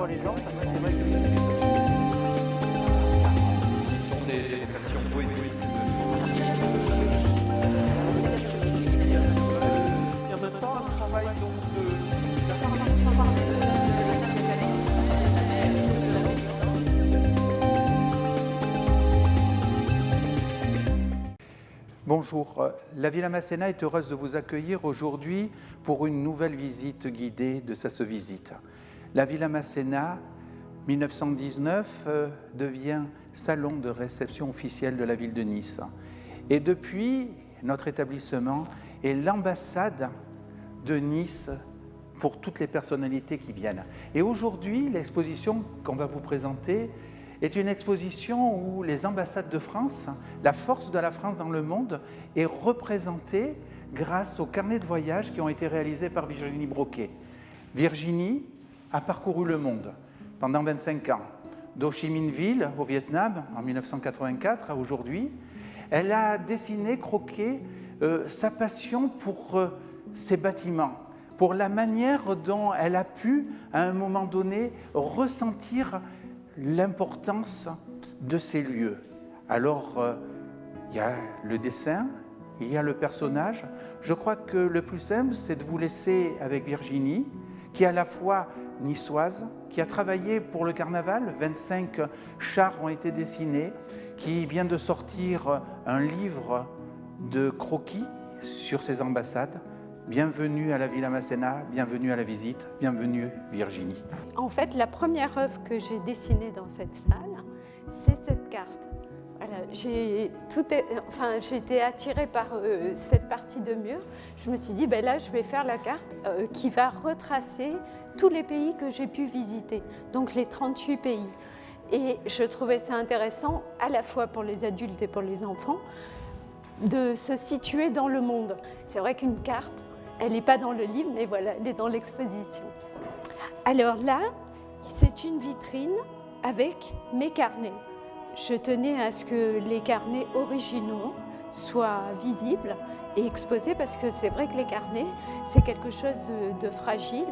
voit les gens, c'est vrai que Ce sont des évocations poétiques. et en même temps un travail donc Bonjour, la Villa Masséna est heureuse de vous accueillir aujourd'hui pour une nouvelle visite guidée de sa visite. La Villa Masséna, 1919, devient salon de réception officielle de la ville de Nice. Et depuis, notre établissement est l'ambassade de Nice pour toutes les personnalités qui viennent. Et aujourd'hui, l'exposition qu'on va vous présenter est une exposition où les ambassades de France, la force de la France dans le monde, est représentée grâce aux carnets de voyage qui ont été réalisés par Virginie Broquet. Virginie a parcouru le monde pendant 25 ans, d'Ho Chi Minh Ville au Vietnam en 1984 à aujourd'hui. Elle a dessiné, croqué sa passion pour ces bâtiments, pour la manière dont elle a pu, à un moment donné, ressentir l'importance de ces lieux. Alors, il y a le dessin, il y a le personnage. Je crois que le plus simple, c'est de vous laisser avec Virginie, qui est à la fois niçoise, qui a travaillé pour le carnaval, 25 chars ont été dessinés, qui vient de sortir un livre de croquis sur ses ambassades. Bienvenue à la Villa Masséna, bienvenue à la visite, bienvenue Virginie. En fait, la première œuvre que j'ai dessinée dans cette salle, c'est cette carte. Voilà, j'ai été attirée par cette partie de mur. Je me suis dit, ben là, je vais faire la carte qui va retracer tous les pays que j'ai pu visiter, donc les 38 pays. Et je trouvais ça intéressant, à la fois pour les adultes et pour les enfants, de se situer dans le monde. C'est vrai qu'une carte, elle n'est pas dans le livre, mais voilà, elle est dans l'exposition. Alors là, c'est une vitrine avec mes carnets. Je tenais à ce que les carnets originaux soient visibles et exposés parce que c'est vrai que les carnets, c'est quelque chose de fragile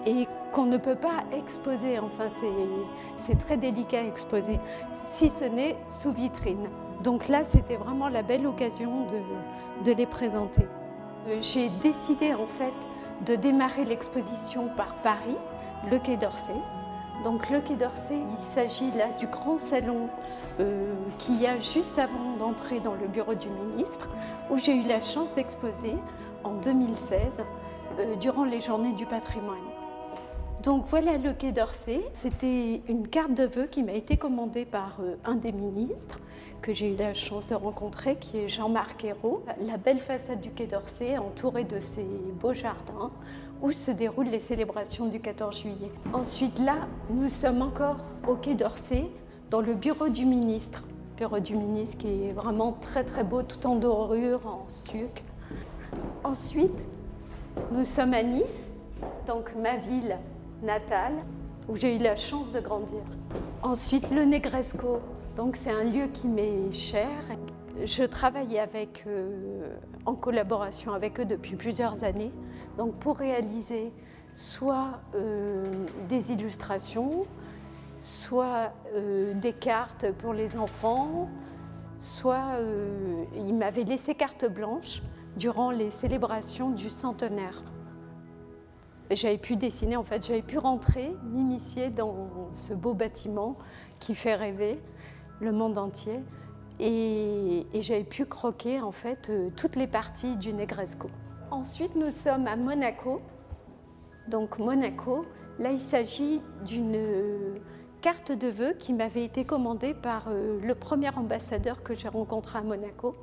et qu'on ne peut pas exposer. Enfin, c'est très délicat à exposer, si ce n'est sous vitrine. Donc là, c'était vraiment la belle occasion de les présenter. J'ai décidé en fait de démarrer l'exposition par Paris, le Quai d'Orsay. Donc le Quai d'Orsay, il s'agit là du grand salon qu'il y a juste avant d'entrer dans le bureau du ministre, où j'ai eu la chance d'exposer en 2016 durant les Journées du patrimoine. Donc voilà le Quai d'Orsay. C'était une carte de vœux qui m'a été commandée par un des ministres que j'ai eu la chance de rencontrer, qui est Jean-Marc Ayrault. La belle façade du Quai d'Orsay, entourée de ces beaux jardins, où se déroulent les célébrations du 14 juillet. Ensuite, là, nous sommes encore au Quai d'Orsay, dans le bureau du ministre. Bureau du ministre qui est vraiment très très beau, tout en dorure, en stuc. Ensuite, nous sommes à Nice, donc ma ville natale, où j'ai eu la chance de grandir. Ensuite, le Negresco, donc c'est un lieu qui m'est cher. Je travaille en collaboration avec eux depuis plusieurs années, donc pour réaliser soit des illustrations, soit des cartes pour les enfants, soit ils m'avaient laissé carte blanche durant les célébrations du centenaire. J'avais pu dessiner, en fait, j'avais pu rentrer, m'immiscer dans ce beau bâtiment qui fait rêver le monde entier. Et j'avais pu croquer, en fait, toutes les parties du Negresco. Ensuite, nous sommes à Monaco. Donc Monaco, là, il s'agit d'une carte de vœux qui m'avait été commandée par le premier ambassadeur que j'ai rencontré à Monaco.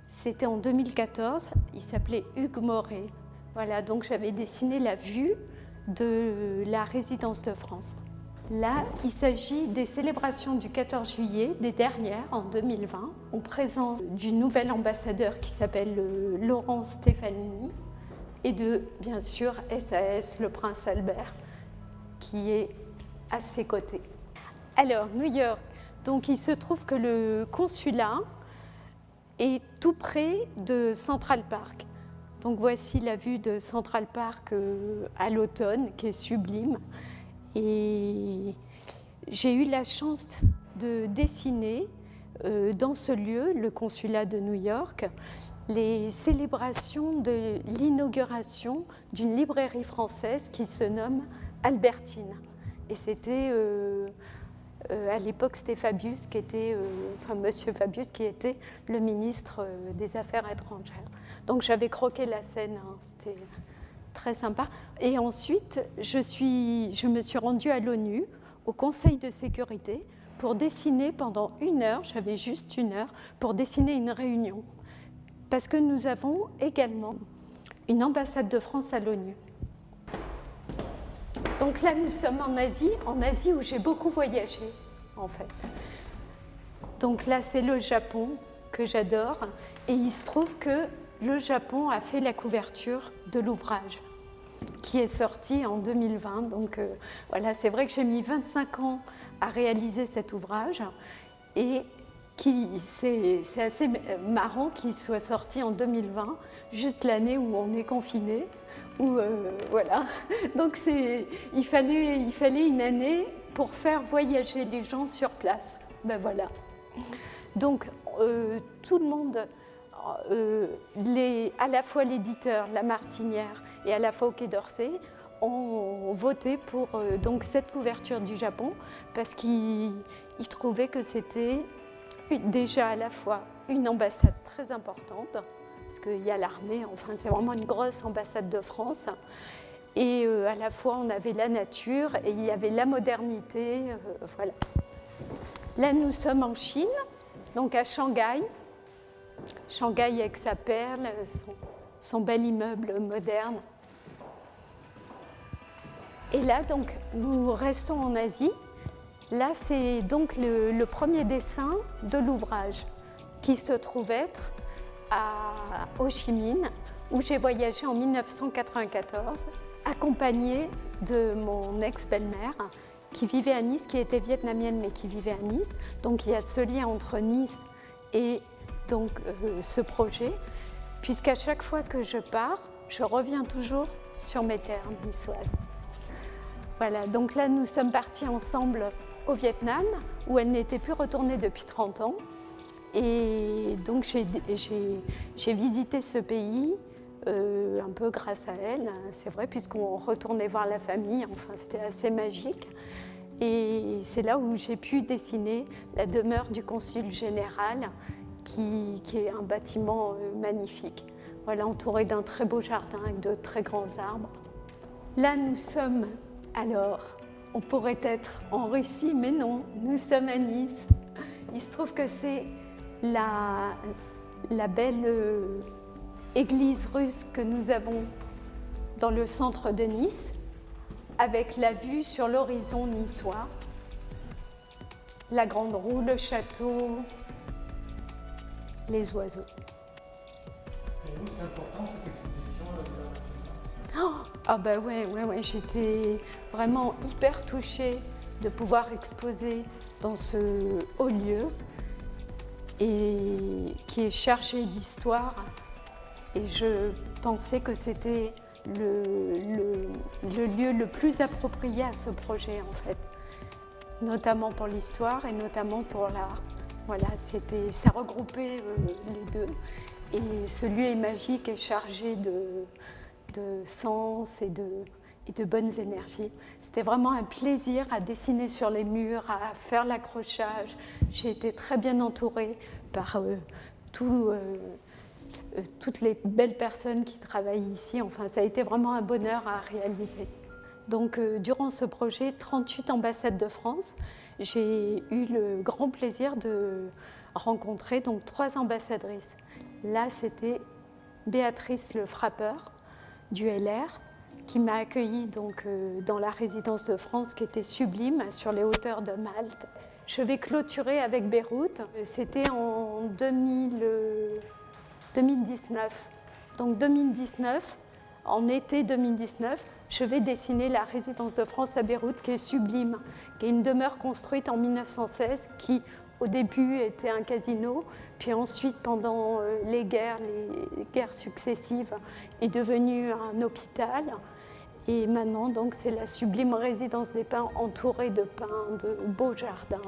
C'était en 2014, il s'appelait Hugues Moret. Voilà, donc j'avais dessiné la vue de la résidence de France. Là, il s'agit des célébrations du 14 juillet, des dernières, en 2020, en présence du nouvel ambassadeur qui s'appelle Laurent Stefanini et de, bien sûr, SAS, le prince Albert, qui est à ses côtés. Alors, New York, donc il se trouve que le consulat est tout près de Central Park. Donc voici la vue de Central Park à l'automne, qui est sublime. Et j'ai eu la chance de dessiner dans ce lieu, le consulat de New York, les célébrations de l'inauguration d'une librairie française qui se nomme Albertine. Et c'était, à l'époque, c'était Fabius qui était, Monsieur Fabius qui était le ministre des Affaires étrangères. Donc j'avais croqué la scène, hein, c'était très sympa. Et ensuite, je me suis rendue à l'ONU, au Conseil de sécurité, pour dessiner pendant 1 heure, j'avais juste 1 heure, pour dessiner une réunion. Parce que nous avons également une ambassade de France à l'ONU. Donc là, nous sommes en Asie où j'ai beaucoup voyagé, en fait. Donc là, c'est le Japon, que j'adore. Et il se trouve que le Japon a fait la couverture de l'ouvrage, qui est sorti en 2020. Donc voilà, c'est vrai que j'ai mis 25 ans à réaliser cet ouvrage et c'est assez marrant qu'il soit sorti en 2020, juste l'année où on est confiné. Voilà. Donc il fallait une année pour faire voyager les gens sur place. Ben voilà. Donc tout le monde, à la fois l'éditeur, la Martinière et à la fois au Quai d'Orsay, ont voté pour donc cette couverture du Japon parce qu'ils trouvaient que c'était déjà à la fois une ambassade très importante, parce qu'il y a l'armée, enfin c'est vraiment une grosse ambassade de France, et à la fois on avait la nature et il y avait la modernité, voilà. Là nous sommes en Chine, donc à Shanghai, avec sa perle, son bel immeuble moderne. Et là, donc, nous restons en Asie. Là, c'est donc le premier dessin de l'ouvrage qui se trouve être à Ho Chi Minh, où j'ai voyagé en 1994, accompagnée de mon ex-belle-mère qui vivait à Nice, qui était vietnamienne mais qui vivait à Nice. Donc il y a ce lien entre Nice et donc, ce projet, puisqu'à chaque fois que je pars, je reviens toujours sur mes terres niçoises. Voilà, donc là, nous sommes partis ensemble au Vietnam, où elle n'était plus retournée depuis 30 ans. Et donc, j'ai visité ce pays un peu grâce à elle, c'est vrai, puisqu'on retournait voir la famille, enfin, c'était assez magique. Et c'est là où j'ai pu dessiner la demeure du consul général, qui est un bâtiment magnifique. Voilà, entouré d'un très beau jardin avec de très grands arbres. Là, nous sommes... Alors, on pourrait être en Russie, mais non, nous sommes à Nice. Il se trouve que c'est la belle église russe que nous avons dans le centre de Nice, avec la vue sur l'horizon niçois, la grande roue, le château, les oiseaux. Et vous, c'est important cette exposition à la Villa Masséna ? Ah bah ouais, j'étais vraiment hyper touchée de pouvoir exposer dans ce haut lieu et qui est chargé d'histoire. Et je pensais que c'était le lieu le plus approprié à ce projet en fait, notamment pour l'histoire et notamment pour l'art. Voilà, ça regroupait les deux. Et ce lieu est magique et chargé de sens et de bonnes énergies. C'était vraiment un plaisir à dessiner sur les murs, à faire l'accrochage. J'ai été très bien entourée par toutes les belles personnes qui travaillent ici. Enfin, ça a été vraiment un bonheur à réaliser. Donc, durant ce projet, 38 ambassades de France, j'ai eu le grand plaisir de rencontrer donc 3 ambassadrices. Là, c'était Béatrice Le Frappeur du LR, qui m'a accueillie donc, dans la résidence de France qui était sublime sur les hauteurs de Malte. Je vais clôturer avec Beyrouth. C'était en 2019. Donc 2019, en été 2019, je vais dessiner la résidence de France à Beyrouth qui est sublime, qui est une demeure construite en 1916 qui au début était un casino, puis ensuite pendant les guerres successives est devenu un hôpital. Et maintenant, donc, c'est la sublime résidence des pins entourée de pins, de beaux jardins.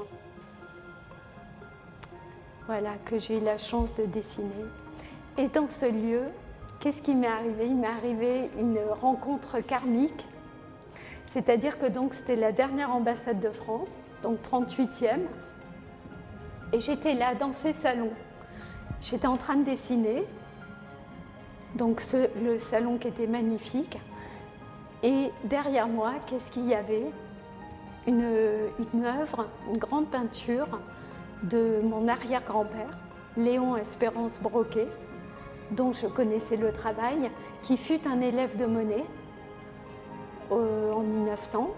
Voilà, que j'ai eu la chance de dessiner. Et dans ce lieu, qu'est-ce qui m'est arrivé? Il m'est arrivé une rencontre karmique. C'est-à-dire que donc, c'était la dernière ambassade de France, donc 38e. Et j'étais là dans ces salons. J'étais en train de dessiner, donc le salon qui était magnifique. Et derrière moi, qu'est-ce qu'il y avait? Une œuvre, une grande peinture de mon arrière-grand-père, Léon Espérance Broquet, dont je connaissais le travail, qui fut un élève de Monet en 1900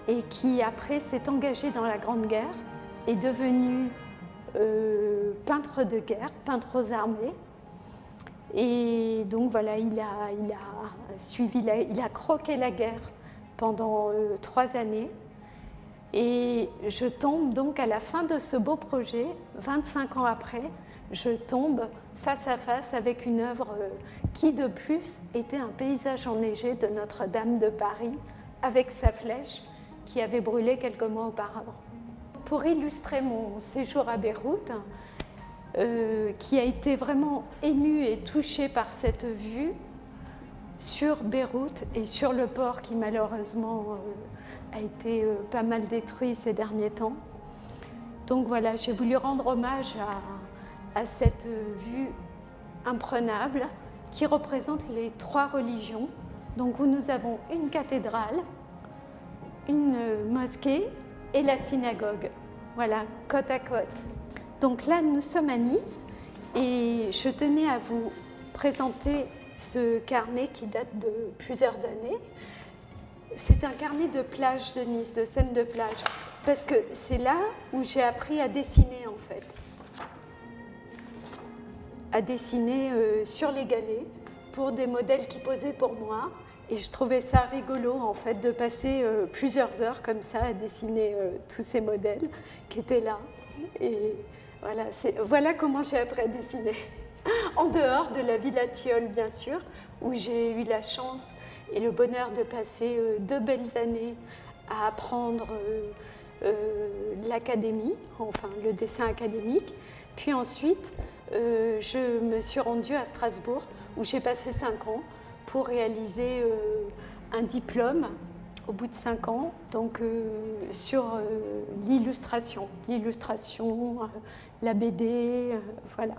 et qui après s'est engagé dans la Grande Guerre, est devenu peintre de guerre, peintre aux armées. Et donc voilà, il a croqué la guerre pendant 3 années. Et je tombe donc à la fin de ce beau projet, 25 ans après, je tombe face à face avec une œuvre qui de plus était un paysage enneigé de Notre-Dame de Paris avec sa flèche qui avait brûlé quelques mois auparavant. Pour illustrer mon séjour à Beyrouth, qui a été vraiment ému et touché par cette vue sur Beyrouth et sur le port qui malheureusement a été pas mal détruit ces derniers temps. Donc voilà, j'ai voulu rendre hommage à cette vue imprenable qui représente les 3 religions, donc où nous avons une cathédrale, une mosquée et la synagogue. Voilà, côte à côte. Donc là, nous sommes à Nice et je tenais à vous présenter ce carnet qui date de plusieurs années. C'est un carnet de plage de Nice, de scènes de plage, parce que c'est là où j'ai appris à dessiner en fait. À dessiner sur les galets pour des modèles qui posaient pour moi. Et je trouvais ça rigolo en fait de passer plusieurs heures comme ça à dessiner tous ces modèles qui étaient là. Et voilà comment j'ai appris à dessiner. En dehors de la Villa Tilleul, bien sûr, où j'ai eu la chance et le bonheur de passer 2 belles années à apprendre l'académie, enfin le dessin académique. Puis ensuite, je me suis rendue à Strasbourg, où j'ai passé 5 ans pour réaliser un diplôme au bout de 5 ans, donc sur l'illustration, la BD, voilà.